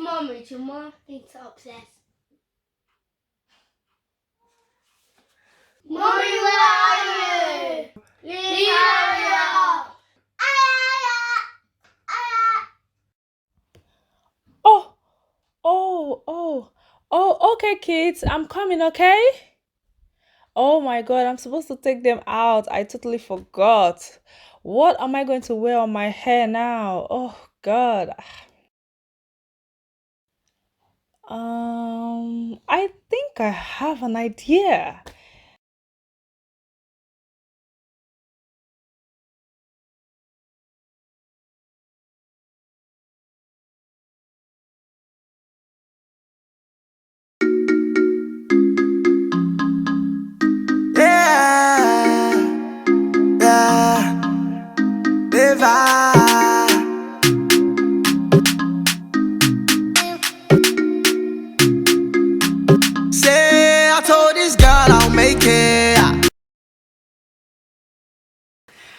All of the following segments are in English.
Mommy, your mom thinks I'm obsessed. Mommy, where are you? Please hurry up. Oh, okay, kids, I'm coming, okay? Oh my god, I'm supposed to take them out. I totally forgot. What am I going to wear on my hair now? Oh god. I think I have an idea. Say I told this girl I'll make it.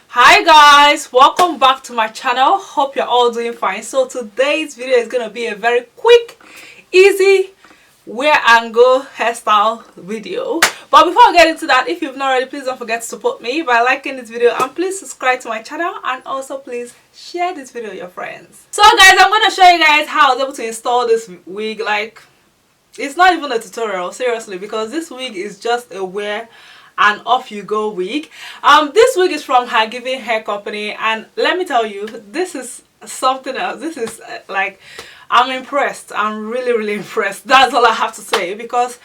Hi guys, welcome back to my channel. Hope you're all doing fine. So today's video is gonna be a very quick, easy wear and go hairstyle video. But before I get into that, if you've not already, please don't forget to support me by liking this video, and please subscribe to my channel, and also please share this video with your friends. So guys, I'm gonna show you guys how I was able to install this wig. Like, it's not even a tutorial, seriously, because this wig is just a wear and off you go wig. This wig is from HerGivenHair company, and let me tell you, this is something else. This is like, I'm impressed. I'm really impressed. That's all I have to say, because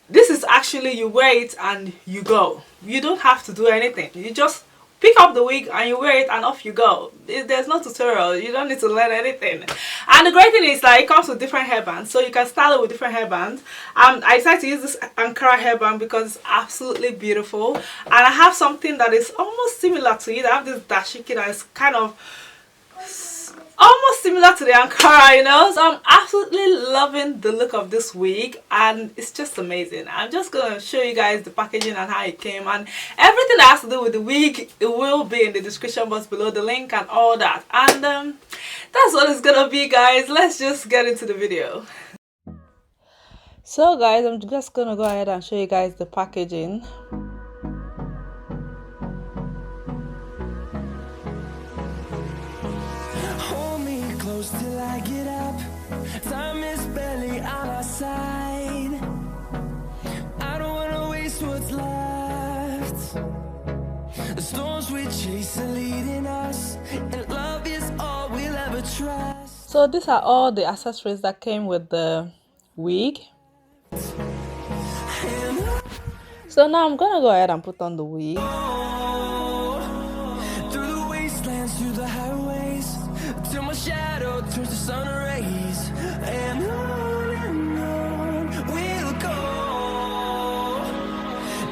this is actually, you wear it and you go. You don't have to do anything. You just pick up the wig and you wear it and off you go. There's no tutorial. You don't need to learn anything. And the great thing is that it comes with different hairbands, so you can style it with different hairbands. I decided to use this Ankara hairband because it's absolutely beautiful, and I have something that is almost similar to it. I have this dashiki that is kind of almost similar to the Ankara, you know. So I'm absolutely loving the look of this wig, and it's just amazing. I'm just gonna show you guys the packaging and how it came, and everything that has to do with the wig, it will be in the description box below, the link and all that. And that's what it's gonna be, guys. Let's just get into the video. So guys, I'm just gonna go ahead and show you guys the packaging. Till I get up, time is barely on our side. I don't wanna waste what's left. The storms we chase are leading us, and love is all we'll ever trust. So these are all the accessories that came with the wig. So now I'm gonna go ahead and put on the wig. Through the wastelands, through the highways, till my shadow turns to sun rays, and on we'll go.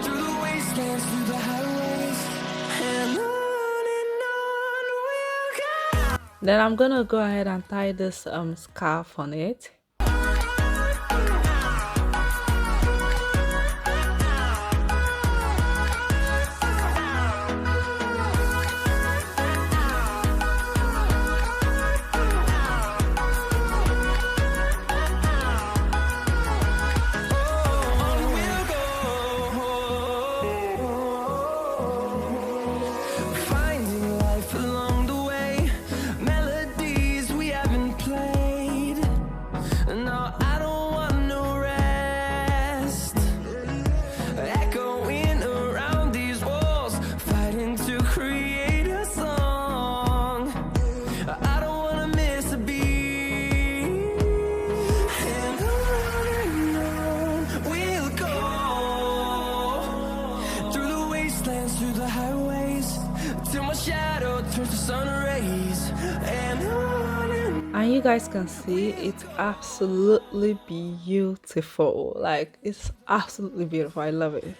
Through the wastelands, through the highways, and on we'll go. Then I'm gonna go ahead and tie this scarf on it. Through the highways, till my shadow turns to sun rays, and you guys can see it's absolutely beautiful. Like, it's absolutely beautiful. I love it.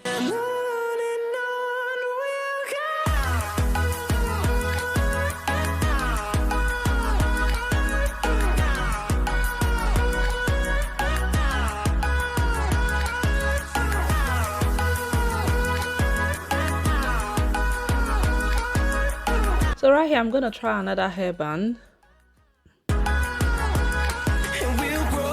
So right here, I'm gonna try another hairband. and we'll grow.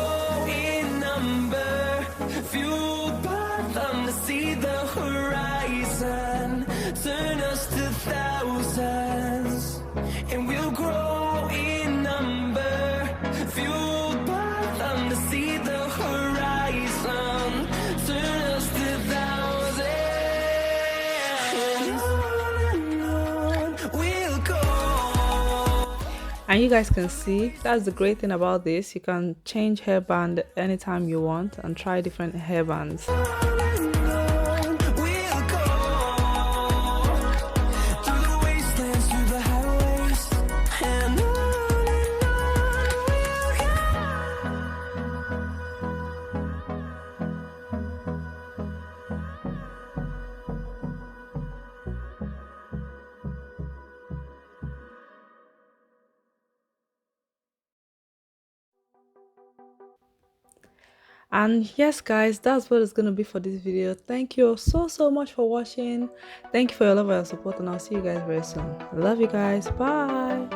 And you guys can see that's the great thing about this. You can change hairband anytime you want and try different hairbands. And yes guys, that's what it's gonna be for this video. Thank you so much for watching. Thank you for your love and your support, and I'll see you guys very soon. I love you guys. Bye.